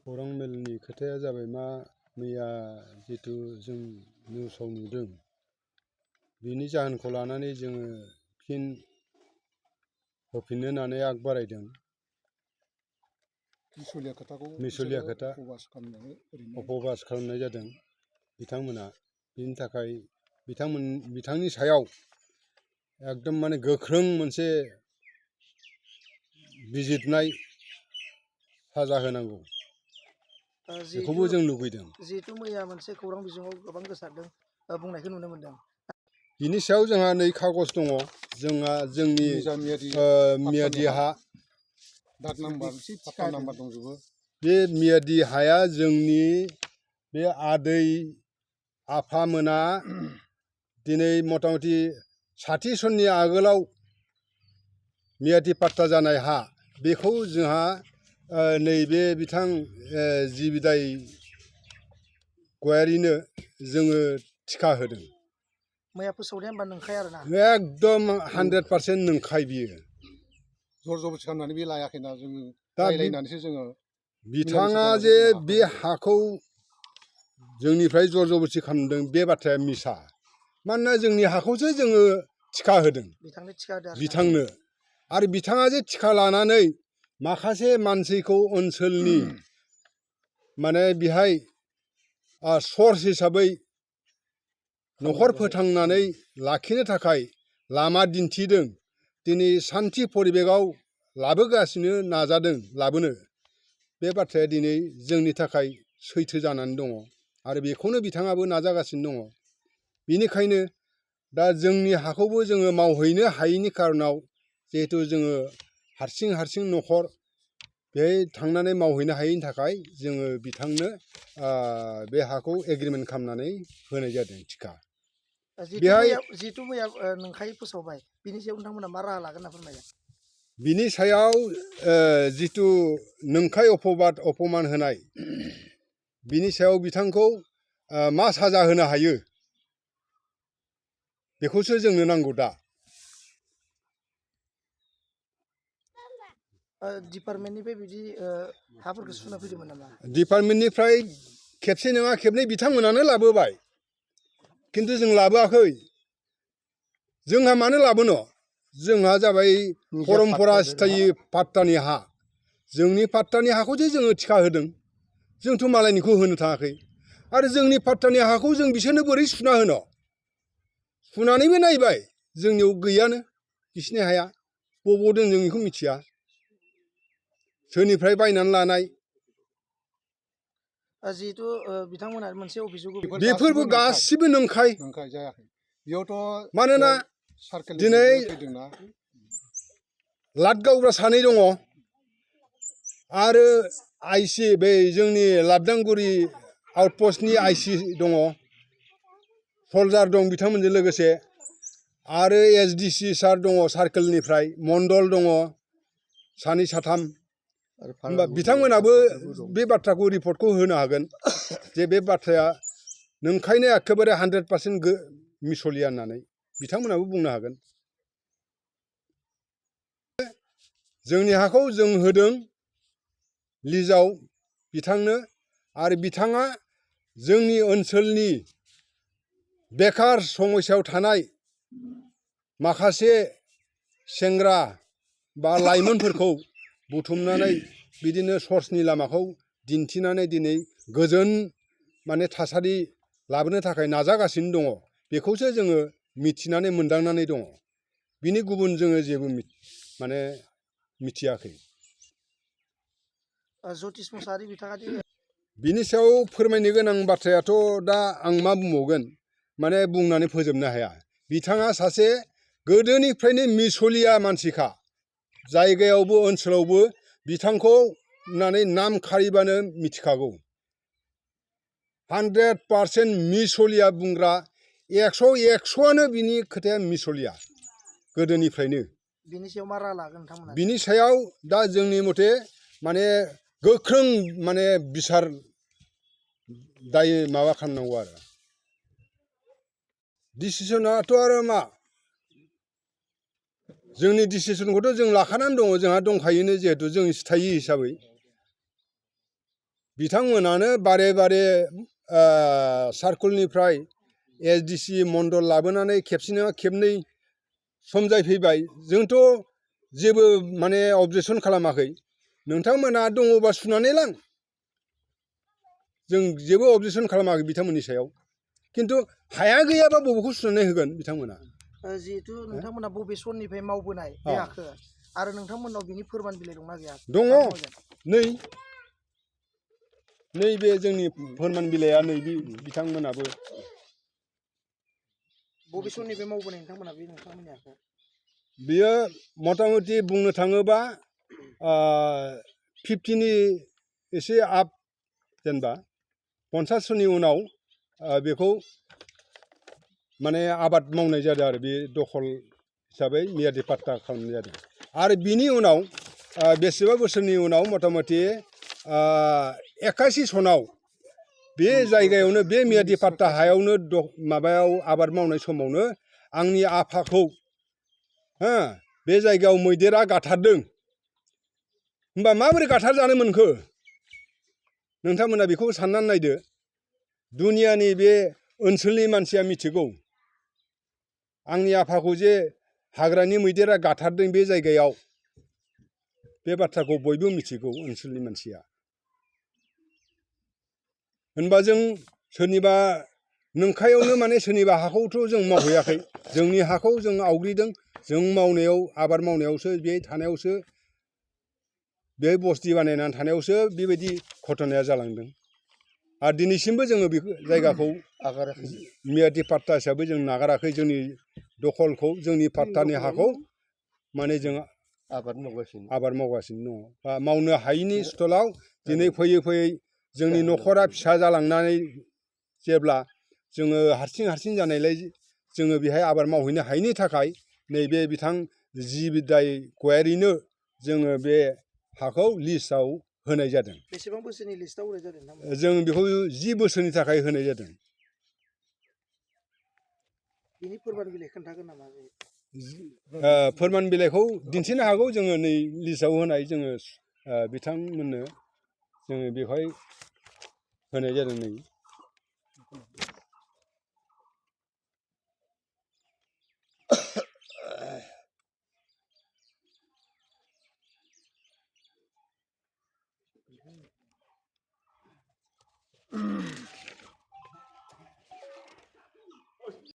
खौरां मेलनि खोथाया जाबाय मा मैया जिथु जों निउसाव नुदों बिनि जाहोनखौ लानानै जोङो फिन होफिननो होननानै आग बारायदों। मिसलिया खोथा उपबास खालामनाय जादों बिथांमोना। बिनि थाखाय बिथांनि सायाव एकदम माने गोख्रों मोनसे बिजिरनाय साजा होनांगौ बेखौबो जों लुबैदों। जिहेतु मैया मोनसे खौरां बिजोङाव गोबां गोसारदों बुंनायखौ नुनो मोनदों। बिनि सायाव जोंहा नै खागज दङ, जोंहा जोंनि मियादि हा दंजोबो। बे मियादि हाया जोंनि बे आदै आफामोना दिनै मथा मथि 60 सननि आगोलाव मियादि पाट्टा जानाय हा, बेखौ जोंहा नैबे बिथां जिबिदाय गयारिनो जोङो थिखा होदों। मैया फोसावनाया होनबा नंखाय आरोना? एकदम 100% नंखाय बियो। जर जबस्ति खालामनानै बे लायाखैना, जोङो रायलायनानैसो जोङो। बिथाङा जे बे हाखौ जोंनिफ्राय जर जबस्ति खालामदों बे बाथ्राया मिसा। मानोना जोंनि हाखौसो जोङो थिखा होदों बिथांनो। आरो बिथाङा जे थिखा लानानै माखासे मानसिखौ ओनसोलनि माने बेहाय सर्स हिसाबै न'खर फोथांनानै लाखिनो थाखाय लामा दिन्थिदों, दिनै सान्थि परिबेकआव लाबोगासिनो नाजादों लाबोनो। बे बाथ्राया दिनै जोंनि थाखाय सैथो जानानै दङ आरो बेखौनो बिथाङाबो नाजागासिनो दङ। बेनिखायनो दा जोंनि हाखौबो जोङो मावहैनो हायैनि खार'नाव, जिहेथु जोङो हारसिं न'खर बेहाय थांनानै मावहैनो हायैनि थाखाय जोङो बिथांनो बे हाखौ एग्रिमेन्ट खालामनानै होनाय जादों थिखा। जिहेतु मैया नंखायै फोसावबाय, बिनि सायाव नोंथांमोना मा राहा लागोन होनना फोरमायदों? बिनि सायाव जिथु नंखाय अपमान होनाय, बिनि सायाव बिथांखौ मा साजा होनो हायो बेखौसो जोंनो नांगौ दा। डिपार्टमेन्टनिफ्राय बिदि हाफोरखौ सुना फैदोंमोन नामा? डिपार्टमेन्टनिफ्राय खेबसे नङा खेबनै बिथांमोनानो लाबोबाय, खिन्थु जों लाबोआखै। जोंहा मानो लाबोनो? जोंहा जाबाय परम्परा सिथायै पाट्टानि हा। जोंनि पाट्टानि हाखौसो जोङो थिखा होदों, जोंथ' मालायनिखौ होनो थाङाखै। आरो जोंनि पाट्टानि हाखौ जों बिसोरनो बोरै सुना होनो? सुनानैबो नायबाय, जोंनियाव गैयानो बिसिनि हाया। बबाव दं जों बेखौ मिथिया, सोरनिफ्राय बायनानै लानाय। जिहेतु बिथांमोना मोनसे अभियोग, बेफोरबो गासिबो नंखाय। जायाखै बेयावथ' मानोना दिनै लाट गावग्रा सानै दङ आरो आइसि बै जोंनि लाबदांगुरि आउटपस्टनि आइसि दङ, सल्जार दं बिथांमोनजों लोगोसे। आरो एसडिसि सार दङ सार्कोलनिफ्राय, मण्डल दङ सानै साथाम। होमबा बिथांमोनाबो बे बाथ्राखौ रिपर्टखौ होनो हागोन जे बे बाथ्राया नंखायनो एखेबारे 100% मिसलिया होननानै बिथांमोनाबो बुंनो हागोन। जोंनि हाखौ जों होदों लिजाव बिथांनो, आरो बिथाङा जोंनि ओनसोलनि बेखार समस्यायाव थानाय माखासे सेंग्रा बा लाइमोनफोरखौ बुथुमनानै बिदिनो सर्सनि लामाखौ दिन्थिनानै दिनै गोजोन माने थासारि लाबोनो थाखाय नाजागासिनो दङ। बेखौसो जोङो मिथिनानै मोनदांनानै दङ, बिनि गुबुन जोङो जेबो माने मिथियाखै। ज्यतिष मुसाहारि बिथाङा बिनि सायाव फोरमायनो गोनां बाथ्रायाथ' दा आं मा बुंबावगोन, माने बुंनानै फोजोबनो हाया। बिथाङा सासे गोदोनिफ्रायनो मिसलिया मानसिखा। जायगायावबो ओनसोलावबो बिथांखौ होननानै नाम खारिबानो मिथिखागौ। 100% मिसलिया बुंग्रा, 100% बिनि खोथाया मिसलिया गोदोनिफ्रायनो। बिनि सायाव मा राहा लागोन नोंथांमोना? बिनि सायाव दा जोंनि मथे माने गोख्रों माने बिसार दायो माबा खालामनांगौ आरो। डिसिसनाथ' आरो मा, जोंनि डिसिसनखौथ' जों लाखानानै दङ, जोंहा दंखायोनो जिहेथु जों स्थायि हिसाबै। बिथांमोनानो बारे बारे सार्कलनिफ्राय एसडिसि मण्डल लाबोनानै खेबसे नङा खेबनै समजायफैबाय जोंथ' जेबो माने अबजेक्सन खालामाखै नोंथांमोना दङबा सुनानै लां जों जेबो अबजेक्सन खालामाखै बिथांमोननि सायाव खिन्थु हाया गैयाबा बबेखौ सुनानै होगोन बिथांमोना जिहेथु नोंथांमोना बबे सननिफ्राय मावबोनाय बे हाखौ आरो नोंथांमोननाव बिनि फोरमान बिलाइ दंना गैया दङ नैबे जोंनि फोरमान बिलाइआ नैबे बिथांमोनाबो बबे समनिफ्राय मावबोनाय नोंथांमोना बे नोंथांमोननि हाखौ बियो मथा मथि बुंनो थाङोबा 50नि एसे आप जेनेबा 50 उनाव बेखौ माने आबाद मावनाय जादों आरो बे दखल हिसाबै मियादि पाट्टा खालामनाय जादों आरो बिनि उनाव बेसेबा बोसोरनि उनाव मथा मथि 81 सनाव बे जायगायावनो बे मियादि पाट्टा हायावनो माबायाव आबाद मावनाय समावनो आंनि आफाखौ बे जायगायाव मैदेरा गाथारदों होमबा माबोरै गाथारजानो मोनखो नोंथांमोना बेखौ साननानै नायदो दुनियानि बे ओनसोलनि मानसिया मिथिगौ आंनि आफाखौ जे हाग्रानि मैदेरा गाथारदों बे जायगायाव बे बाथ्राखौ बयबो मिथिगौ ओनसोलनि मानसिया होनबा जों सोरनिबा नंखायावनो माने सोरनिबा हाखौथ' जों मावहैयाखै जोंनि हाखौ जों आवग्रिदों जों मावनायाव आबाद मावनायावसो बे थानायावसो बे बस्ति बानायनानै थानायावसो बेबायदि घटनाया जालांदों आरो दिनैसिमबो जोङो बे जायगाखौ मियादि पाट्टा हिसाबै जों नागाराखै जोंनि दखलखौ जोंनि पाट्टानि हाखौ माने जों आबाद मावगासिनो दङ बा मावनो हायिनि स्थलाव दिनै फैयै फैयै जोंनि न'खरा फिसा जालांनानै जेब्ला जोङो हारसिं जानायलाय जोङो बेहाय आबाद मावहैनो हायिनि थाखाय नैबे बिथां जि बिद्दाय गयारिनो जोङो बे हाखौ लिस्टआव होनाय जादों बेसेबां बोसोरनि लिस्टआव होनाय जादों जों बेखौ 10 बोसोरनि थाखाय होनाय जादों बिनि फोरमान बिलाइ खोन्थागोन नामा फोरमान बिलाइखौ दिन्थिनो हागौ जोङो नै लिस्टआव होनाय जोङो बिथांमोननो जोङो बेवहाय होनाय जादों नै